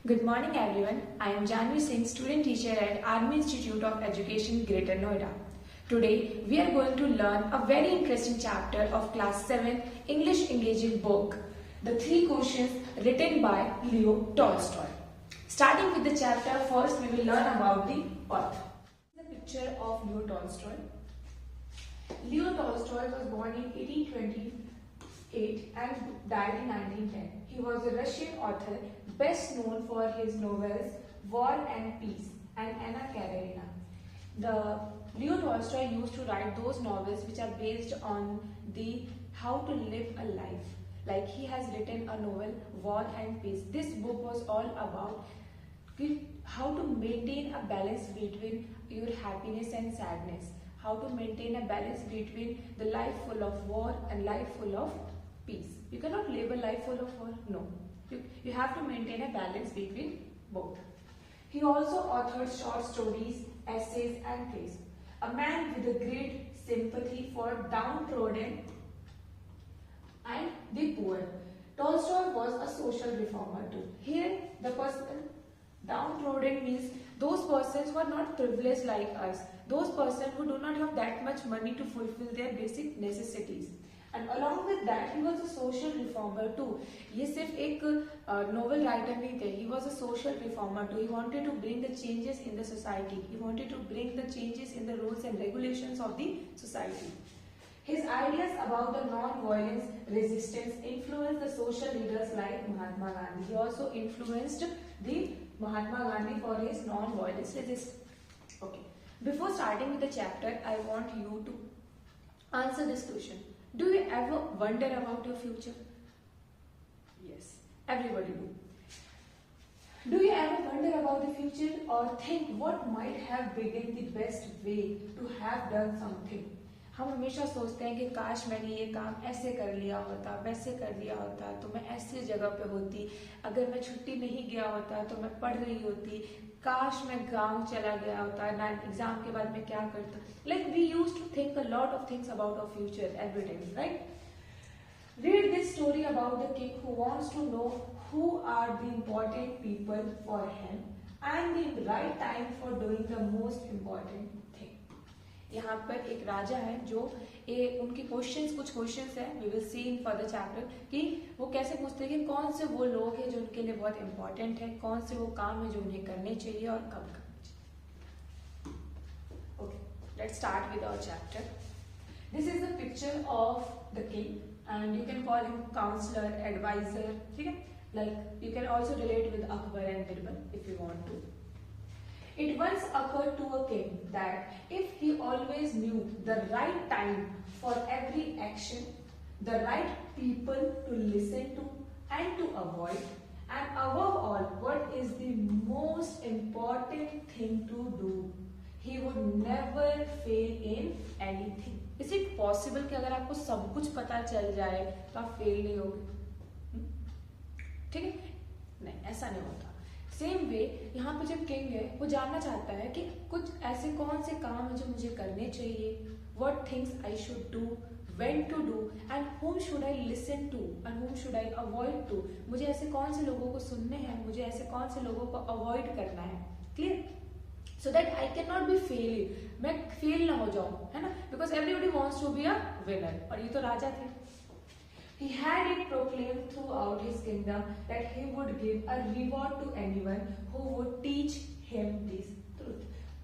Good morning everyone. I am Jahanvi Singh, student teacher at Army Institute of Education, Greater Noida. Today we are going to learn a very interesting chapter of class 7 English engaging book, The Three Questions, written by Leo Tolstoy. Starting with the chapter, first we will learn about the author. The picture of Leo Tolstoy. Leo Tolstoy was born in 1828 and died in 1910. He was a Russian author best known for his novels War and Peace and Anna Karenina. Leo Tolstoy used to write those novels which are based on the how to live a life. Like he has written a novel War and Peace. This book was all about how to maintain a balance between your happiness and sadness. How to maintain a balance between the life full of war and life full of peace. You cannot live a life full of war. No. You have to maintain a balance between both. He also authored short stories, essays and plays. A man with a great sympathy for downtrodden and the poor. Tolstoy was a social reformer too. Here the person downtrodden means those persons who are not privileged like us. Those persons who do not have that much money to fulfill their basic necessities. And along with that, he was a social reformer too. ये सिर्फ एक novel writer नहीं थे. He was a social reformer too. He wanted to bring the changes in the society. He wanted to bring the changes in the rules and regulations of the society. His ideas about the non-violence resistance influenced the social leaders like Mahatma Gandhi. He also influenced the Mahatma Gandhi for his non-violence resistance. Okay. Before starting with the chapter, I want you to answer this question. Do you ever wonder about your future? Yes, everybody do. Do you ever wonder about the future or think what might have been the best way to have done something? हम हमेशा सोचते हैं कि काश मैंने ये काम ऐसे कर लिया होता, वैसे कर लिया होता तो मैं ऐसी जगह पे होती, अगर मैं छुट्टी नहीं गया होता तो मैं पढ़ रही होती, काश मैं गांव चला गया होता, ना एग्जाम के बाद मैं क्या करता. Like we used to think a lot of things about our future every time, right? Read this story about the king who wants to know who are the important people for him and the right time for doing the most important thing. यहाँ पर एक राजा है जो उनके कुछ questions है, we will see in further chapter कि वो कैसे पूछते हैं कि कौन से वो लोग हैं जो उनके लिए बहुत important है, कौन से वो काम है जो उन्हें करने चाहिए और कब करने चाहिए. Okay, let's start with our chapter. This is the picture of the king and you can call him counselor, advisor, ठीक है? Like you can also relate with Akbar and Birbal if you want to. It once occurred to a king that if he always knew the right time for every action, the right people to listen to and to avoid, and above all, what is the most important thing to do, he would never fail in anything. Is it possible कि अगर आपको सब कुछ पता चल जाए तो आप फेल नहीं होगे? ठीक है? नहीं, ऐसा नहीं होता. सेम वे यहाँ पे जब किंग है वो जानना चाहता है कि कुछ ऐसे कौन से काम है जो मुझे करने चाहिए, what things I should do, when to do and whom should I listen to and whom should I avoid to. मुझे ऐसे कौन से लोगों को सुनने हैं, मुझे ऐसे कौन से लोगों को अवॉइड करना है. Clear? So that I cannot be fail, मैं फेल ना हो जाऊं, है ना? Because everybody wants to be a winner और ये तो राजा थे. He had it proclaimed throughout his kingdom that he would give a reward to anyone who would teach him this truth.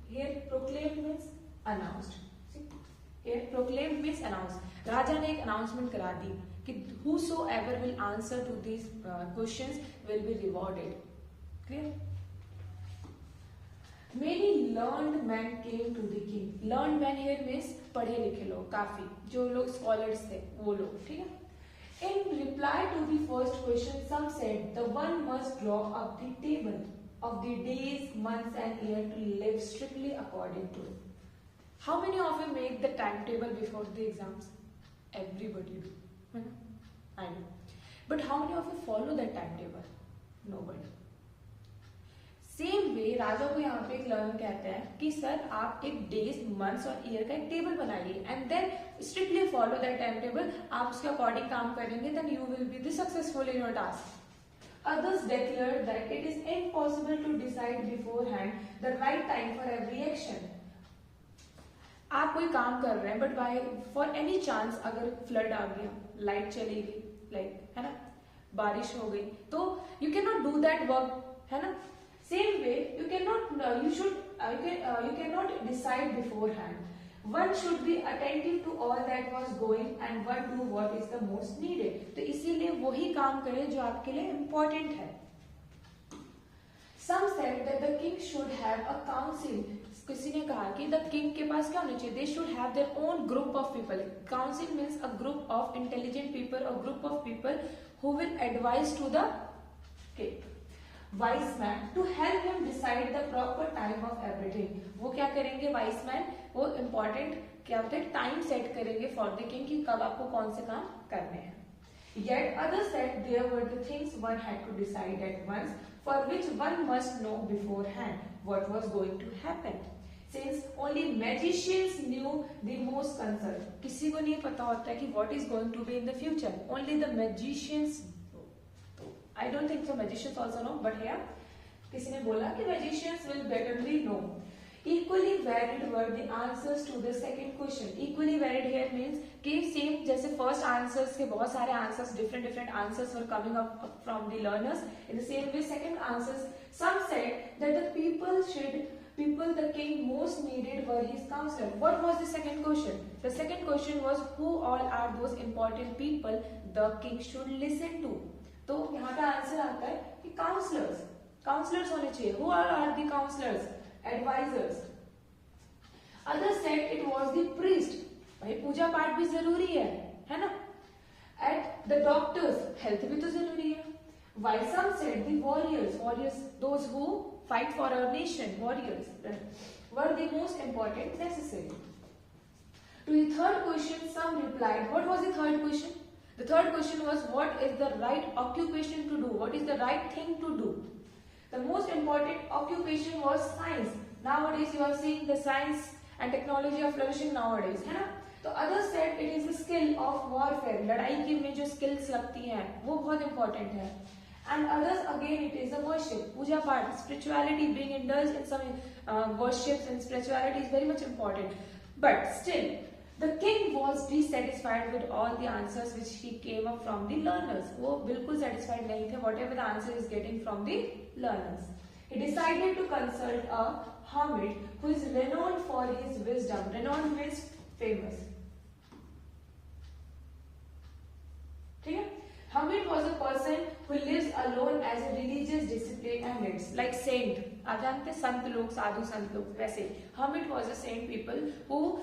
Here proclaimed means announced. See? Here proclaimed means announced. राजा ने एक announcement करा दी कि whosoever will answer to these questions will be rewarded. Clear? Many learned men came to the king. Learned men here means पढ़े लिखे लोग, काफी जो लोग scholars थे वो लोग, ठीक है? In reply to the first question, some said the one must draw up the table of the days, months and year to live strictly according to it. How many of you make the timetable before the exams? Everybody do. I do. But how many of you follow that timetable? Nobody. Same way राजा को यहाँ पे एक learner कहते हैं कि sir आप एक डेज, मंथ्स और ईयर का एक टेबल बनाइए and then strictly follow that timetable. आप उसके अकॉर्डिंग काम करेंगे then you will be the successful in your task. Others declared that it is impossible impossible to decide beforehand the right time for every action. आप कोई काम कर रहे हैं but by for any chance अगर flood आ गया, light चली गई, लाइक है ना, बारिश हो गई, तो you can not do that work, है ना. Same way you can not you cannot decide beforehand. One should be attentive to all that was going and one do what is the most needed. तो इसीलिए वही काम करें जो आपके लिए important है. Some said that the king should have a council. किसी ने कहा कि the king के पास क्या होना चाहिए? They should have their own group of people. Council means a group of intelligent people, a group of people who will advise to the king. Wise man to help him decide the proper time of everything. वो क्या करेंगे? Wise man वो important क्या होता है? Time set करेंगे for the king कि कब आपको कौन से काम करने हैं. Yet others said there were the things one had to decide at once, for which one must know beforehand what was going to happen. Since only magicians knew the most concern. किसी को नहीं पता होता है कि what is going to be in the future. Only the magicians. I don't think so magicians also know, but yeah, किसी ने बोला कि magicians will betterly know. Equally varied were the answers to the second question. Equally varied here means कि same जैसे first answers के बहुत सारे answers, different answers were coming up from the learners. In the same way, second answers, some said that the people the king most needed were his counselor. What was the second question? The second question was who all are those important people the king should listen to. तो यहाँ का answer आता है कि counsellors होने चाहिए. Who are the counselors? Advisors. Others said it was the priest. भाई पूजा पाठ भी जरूरी है ना. At the doctors, health भी तो जरूरी है. While some said the warriors, those who fight for our nation, warriors, were the most important, necessary. To the third question, some replied. What was the third question? The third question was what is the right occupation to do? What is the right thing to do? The most important occupation was science. Nowadays you are seeing the science and technology are flourishing nowadays, है ना. तो others said it is the skill of warfare. लड़ाई की में जो skills लगती हैं वो बहुत important है. And others again it is the worship, puja पाठ, spirituality, being indulged in some worships and spirituality is very much important. But still the king was dissatisfied with all the answers which he came up from the learners. वो बिल्कुल satisfied नहीं थे whatever the answer is getting from the learners. He decided to consult a hermit who is renowned for his wisdom. Renowned means famous. ठीक है. Hermit was a person who lives alone as a religious discipline and needs, like saint. आप जानते संत लोग, साधु संत लोग, वैसे hermit was a saint people who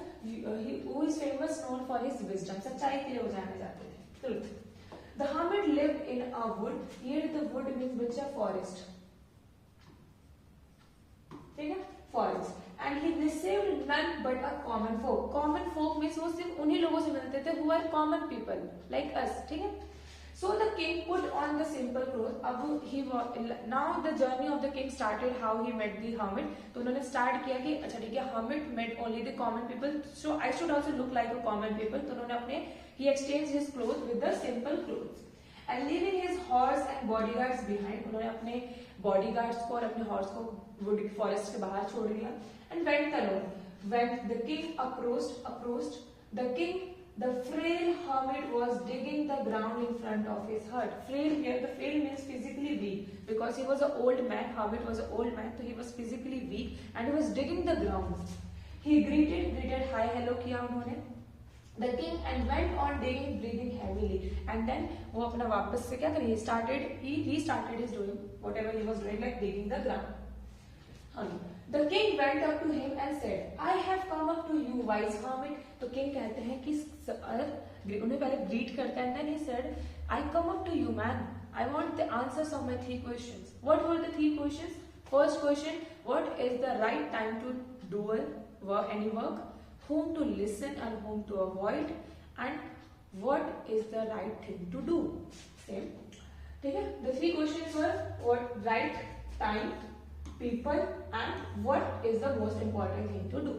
is famous known for his wisdom. सच्चाई के लिए वो जाने जाते थे. Truth. The hermit lived in a wood. Here the wood means which a forest. ठीक है, forest. And he received none but a common folk. Common folk means वो सिर्फ उन्हीं लोगों से मिलते थे who are common people like us. ठीक है. So the king put on the simple clothes. अब now the journey of the king started how he met the hermit. तो उन्होंने start किया कि अच्छा ठीक है, hermit met only the common people, so I should also look like a common people. तो उन्होंने अपने he exchanged his clothes with the simple clothes and leaving his horse and bodyguards behind. उन्होंने अपने bodyguards को और अपने horse को wood forest के बाहर छोड़ दिया and went alone. When the king approached the king. The frail hermit was digging the ground in front of his hut. Frail here, the frail means physically weak because he was an old man. Hermit was an old man, so he was physically weak and he was digging the ground. He greeted hi, hello किया उन्होंने the king and went on digging, breathing heavily. And then वो अपना वापस से क्या करे? He restarted his doing whatever he was doing, like digging the ground. The king went up to him and said, I have come up to you, wise hermit. तो king कहते हैं कि उन्हें पहले greet करता है and then he said, I come up to you, man. I want the answers of my 3 questions. What were the 3 questions? First question, what is the right time to do any work? Whom to listen and whom to avoid? And what is the right thing to do? Same. ठीक है? The 3 questions were what right time, people, and what is the most important thing to do.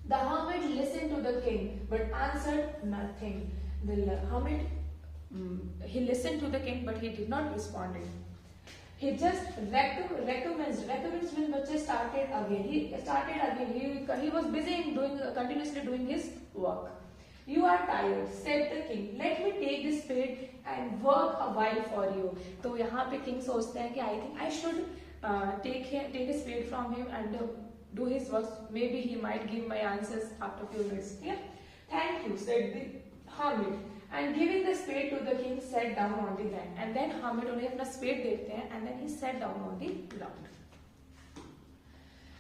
The hermit listened to the king but answered nothing. The hermit he listened to the king but he did not respond. He just recommenced means बच्चे started again. He was busy in continuously doing his work. You are tired, said the king. Let me take this spade and work a while for you. तो यहाँ पे king सोचते हैं कि I think I should take a spade from him and do his work. Maybe he might give my answers after few minutes. Yeah. Thank you, said the hermit. And giving the spade to the king, sat down on the ground. And then hermit उन्हें अपना spade देते हैं and then he sat down on the ground.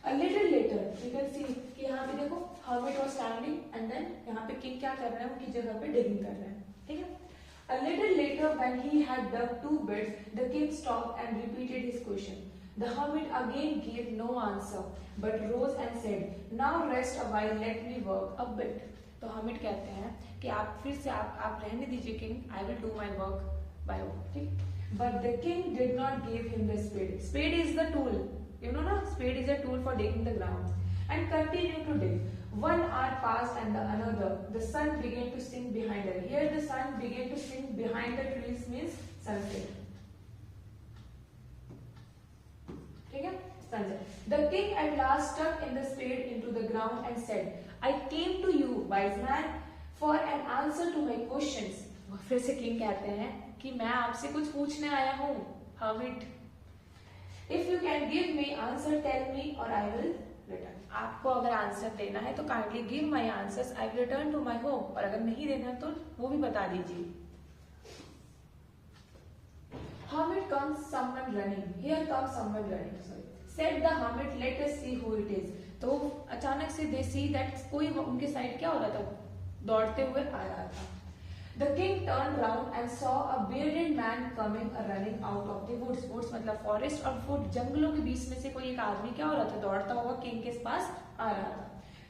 A little later, you can see कि यहाँ पे देखो hermit was standing and then यहाँ पे king क्या कर रहे हैं उनकी जगह पे digging कर रहे हैं, ठीक है? A little later, when he had dug 2 bits, the king stopped and repeated his question. The hermit again gave no answer, but rose and said, "Now rest a while, let me work a bit." तो hermit कहते हैं कि आप फिर से आप रहने दीजिए king, I will do my work by work, ठीक? But the king did not give him the spade. Spade is the tool, you know ना? Spade is a tool for digging the ground. And continued to dig. 1 hour passed and another. The sun began to sink behind her. Here the sun began to sink behind the trees means sunset. ठीक है? Sunset. The king at last stuck in the spade into the ground and said, "I came to you, wise man, for an answer to my questions." फिर से king कहते हैं कि मैं आपसे कुछ पूछने आया हूँ, hermit. If you can give me answer, tell me, or I will return. आपको अगर आंसर देना है तो kindly give my answers, I will return to my home. और अगर नहीं देना है तो वो भी बता दीजिए. Hermit comes someone running. Here comes someone running. Sorry. Said the hermit, let us see who it is. तो अचानक से they see that कोई उनके साइड क्या हो रहा था, दौड़ते हुए आ रहा था. The king turned round and saw a bearded man coming running out of the woods. Woods मतलब forest और wood जंगलों के बीच में से कोई एक आदमी क्या हो रहा था, दौड़ता हुआ king के पास आ रहा था.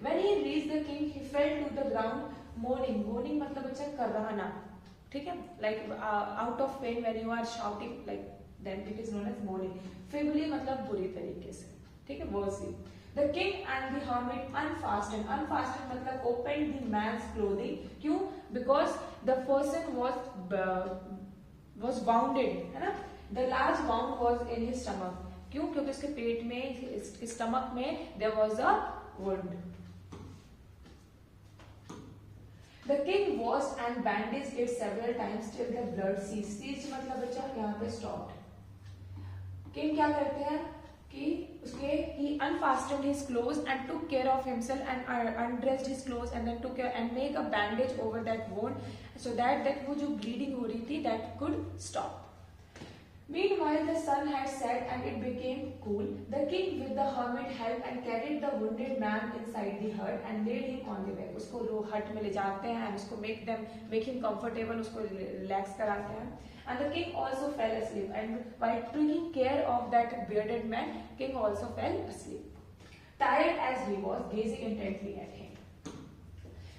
When he reached the king, he fell to the ground moaning. Moaning मतलब अच्छा कराहना, ठीक है? Like out of pain when you are shouting, like then it is known as moaning. Feebly मतलब बुरी तरीके से, ठीक है? Worsely. The king and the hermit unfastened. Unfastened मतलब opened the man's clothing. क्यों? Because the person was wounded, है ना? The large wound was in his stomach. क्यों? क्योंकि उसके पेट में, इसके stomach में there was a wound. The king washed and bandaged it several times till the blood ceased. Ceased मतलब बच्चा यहाँ पे stopped. King क्या करते हैं कि उसके he unfastened his clothes and took care of himself and undressed his clothes and then took care and make a bandage over that wound so that वो जो bleeding हो रही थी that could stop. Meanwhile the sun had set and it became cool. The king with the hermit helped and carried the wounded man inside the hut and laid him on the bed. उसको hut में ले जाते हैं and उसको make him comfortable, उसको relax कराते हैं. And the king also fell asleep. And while taking care of that bearded man, king also fell asleep, tired as he was, gazing intently at him.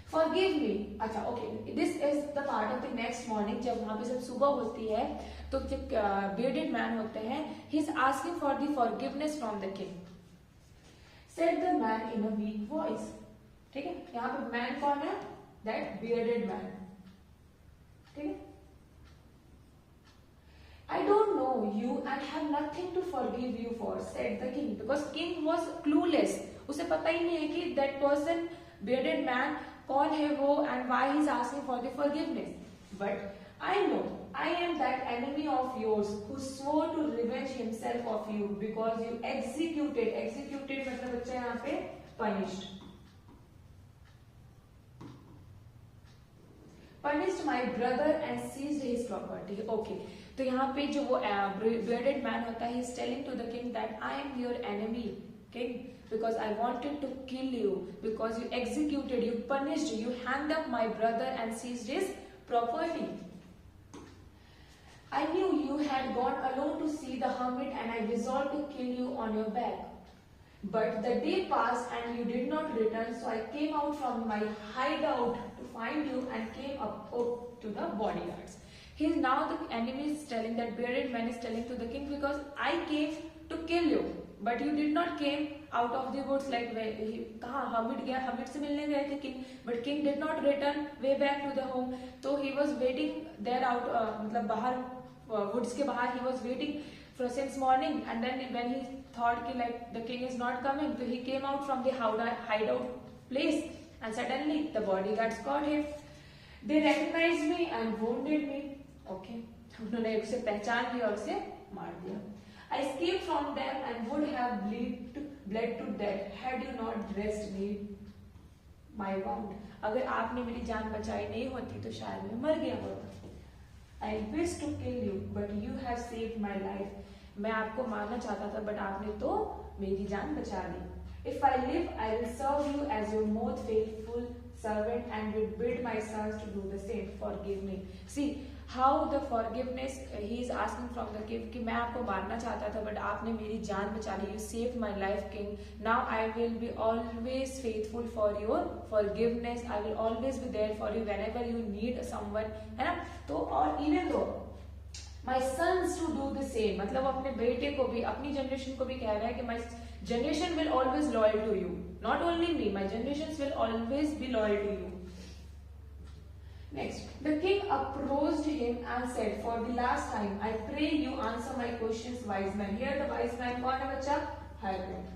Forgive me. अच्छा, okay. This is the part of the next morning. जब वहाँ पे जब सुबह होती है, तो जब bearded man होते हैं, he's asking for the forgiveness from the king. Said the man in a weak voice. ठीक है? यहाँ पे man कौन है? That bearded man. ठीक है? I don't know you and have nothing to forgive you for, said the king. Because king was clueless. उसे पता ही नहीं है कि that person, bearded man, कौन है वो and why he's asking for the forgiveness. But I know I am that enemy of yours who swore to revenge himself of you because you executed मतलब बच्चा यहाँ पे punished my brother and seized his property. Okay. तो यहाँ पे जो वो bearded man होता है, he is telling to the king that I am your enemy, king, because I wanted to kill you, because you executed, you punished, you hanged up my brother and seized his property. I knew you had gone alone to see the hermit and I resolved to kill you on your back. But the day passed and you did not return, so I came out from my hideout to find you and came up to the bodyguards. He is now the enemy is telling, that bearded man is telling to the king, because I came to kill you, but you did not came out of the woods. Like कहाँ hermit गया, hermit से मिलने गए थे king, but king did not return way back to the home. So he was waiting there out, मतलब बाहर woods के बाहर he was waiting for since morning, and then when he thought ki like the king is not coming, so he came out from the hideout place, and suddenly the bodyguards caught him. They recognized me and wounded me. Okay, उन्होंने उसे पहचान लिया और उसे मार दिया. I escaped from them and would have bled to death had you not dressed me my wound. अगर आपने मेरी जान बचाई नहीं होती तो शायद मैं मर गया होता. I wished to kill you, but you have saved my life. मैं आपको मारना चाहता था, but आपने तो मेरी जान बचा ली. If I live, I will serve you as your most faithful servant and will bid my sons to do the same. Forgive me. See how the forgiveness he is asking from the king कि मैं आपको मारना चाहता था, but आपने मेरी जान बचा ली. You saved my life, king. Now I will be always faithful for your forgiveness. I will always be there for you whenever you need someone, है ना. तो और even though my sons to do the same, मतलब अपने बेटे को भी, अपनी जनरेशन को भी कह रहा है कि my generation will always loyal to you. Not only me, my generations will always be loyal to you. Next, the king approached him and said, for the last time, I pray you answer my questions, wise man. Here the wise man कौन है बच्चा? Hermit.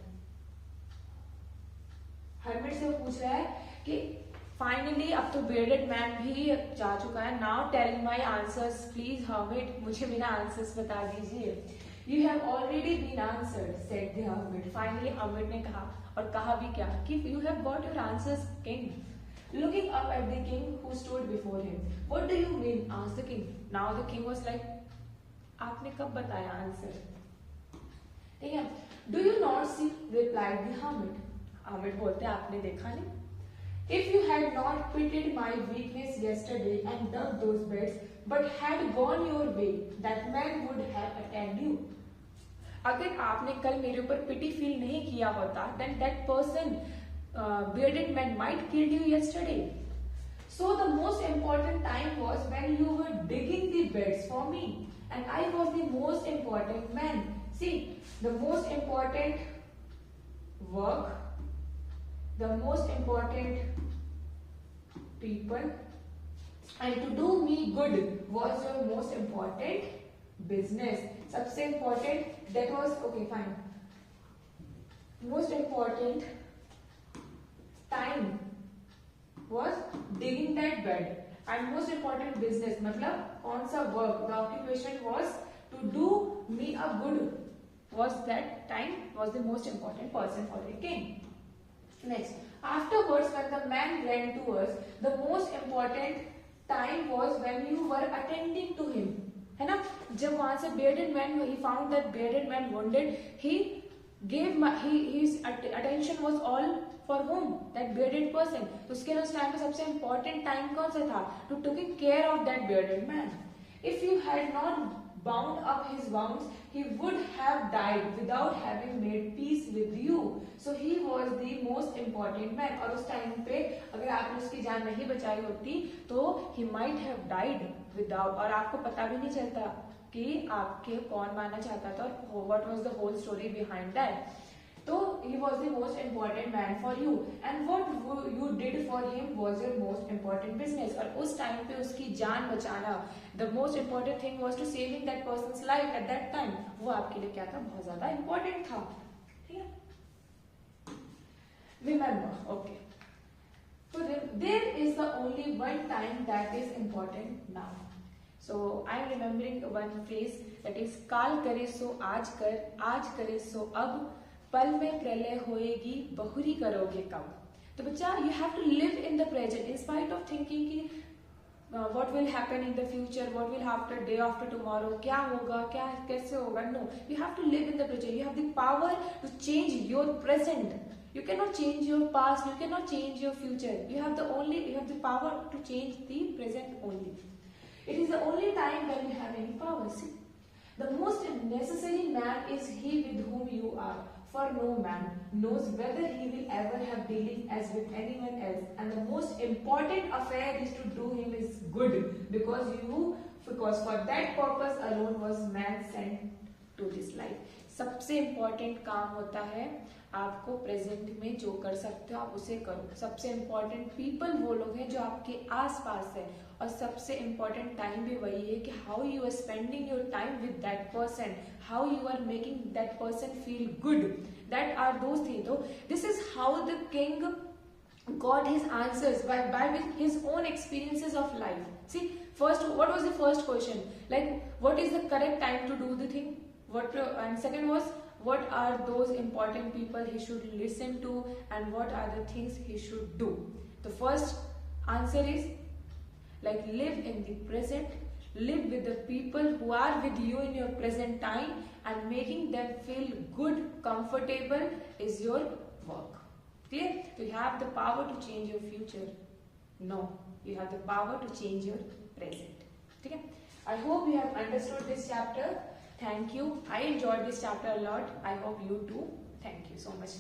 Hermit से वो पूछ रहा है कि finally अब तो bearded man भी जा चुका है. Now tell my answers, please, hermit. मुझे मेरा answers बता दीजिए. You have already been answered, said the hermit. Finally, hermit ने कहा, और कहा भी क्या कि you have got your answers, king. Looking up at the king who stood before him. What do you mean? asked the king. Now the king was like, आपने कब बताया आंसर? ठीक है. Do you not see? replied the hermit. hermit बोलते आपने देखा नहीं? If you had not pitied my weakness yesterday and dug those beds, but had gone your way, that man would have attacked you. अगर आपने कल मेरे ऊपर pity feel नहीं किया होता, then that person bearded man might killed you yesterday. So the most important time was when you were digging the beds for me, and I was the most important man. See, the most important work, the most important people, and to do me good was your most important business. सबसे important, that was okay, fine. Most important time was digging that bed, and most important business मतलब कौन सा work, the occupation was to do me a good, was that time was the most important person for the king. Next, afterwards when the man ran to us, the most important time was when you were attending to him, है ना. जब वहां से bearded man, he found that bearded man wounded, he gave his attention was all for whom? That bearded person. तो उसके लिए उस time पे सबसे important time कौन सा था? To taking care of that bearded man. If you had not bound up his wounds, he would have died without having made peace with you. So he was the most important man. और उस time पे अगर आपने उसकी जान नहीं बचाई होती तो he might have died without, और आपको पता भी नहीं चलता कि आपके कौन मारना चाहता था और what was the whole story behind that. So he was the most important man for you, and what you did for him was your most important business. और उस टाइम पे उसकी जान बचाना, the most important thing was to saving that person's life at that time. वो आपके लिए क्या था? बहुत ज्यादा important था. ठीक है? Remember, okay. So there is the only one time that is important now. So I am remembering one phrase that is काल करे सो आज कर, आज करे सो अब, पल में प्रलय होएगी बहुरी करोगे कब. तो बच्चा you have to live in the present in spite of thinking कि what will happen in the future, what will happen day after tomorrow, क्या होगा, क्या कैसे होगा. No, you have to live in the present. You have the power to change your present. You cannot change your past, you cannot change your future. You have the power to change the present only. It is the only time when you have any power. See, the most necessary man is he with whom you are. For no man knows whether he will ever have dealing as with anyone else, and the most important affair is to do him is good, because for that purpose alone was man sent to this life. सबसे important काम होता है आपको present में जो कर सकते हो आप उसे करो। सबसे इम्पोर्टेंट पीपल वो लोग हैं जो आपके आसपास है, और सबसे इम्पोर्टेंट टाइम भी वही है कि how you are spending your time with that person, how you are making that person feel good, that are those things. तो this is how the king got his answers by his own experiences of life. See, first, what was the first question? Like, what is the correct time to do the thing? And second was, what are those important people he should listen to, and what are the things he should do? The first answer is like live in the present, live with the people who are with you in your present time, and making them feel good, comfortable is your work. Clear? So you have the power to change your future. No, you have the power to change your present. Okay? I hope you have understood this chapter. Thank you. I enjoyed this chapter a lot. I hope you too. Thank you so much.